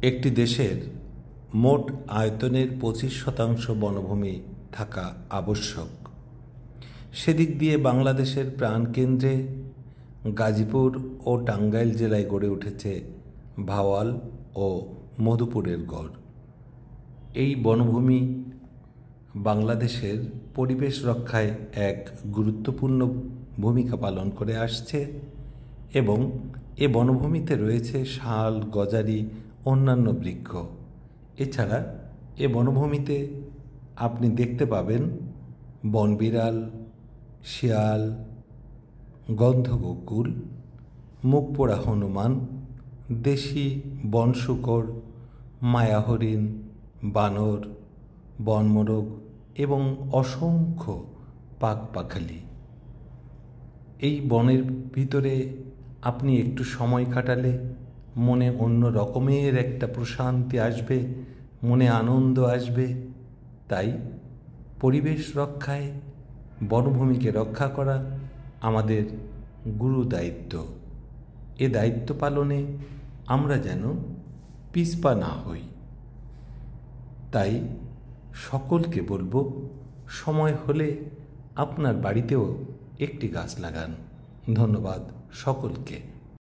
একটি দেশের মোট আয়তনের 25% বনভূমি থাকা আবশ্যক। সেদিক দিয়ে বাংলাদেশের প্রাণকেন্দ্রে গাজীপুর ও টাঙ্গাইল জেলায় গড়ে উঠেছে ভাওয়াল ও মধুপুরের গড়। এই বনভূমি বাংলাদেশের পরিবেশ রক্ষায় এক গুরুত্বপূর্ণ ভূমিকা পালন করে আসছে এবং এ বনভূমিতে রয়েছে শাল, গজারি, অন্যান্য বৃক্ষ। এছাড়া এ বনভূমিতে আপনি দেখতে পাবেন বনবিড়াল, শিয়াল, গন্ধগোকুল, মুখপোড়া হনুমান, দেশি বনশূকর, মায়াহরিণ, বানর, বনমোরগ এবং অসংখ্য পাখপাখালি। এই বনের ভিতরে আপনি একটু সময় কাটালে মনে অন্য রকমের একটা প্রশান্তি আসবে, মনে আনন্দ আসবে। তাই পরিবেশ রক্ষায় বনভূমিকে রক্ষা করা আমাদের গুরু দায়িত্ব। এ দায়িত্ব পালনে আমরা যেন পিছপা না হই। তাই সকলকে বলবো, সময় হলে আপনার বাড়িতেও একটি গাছ লাগান। ধন্যবাদ সকলকে।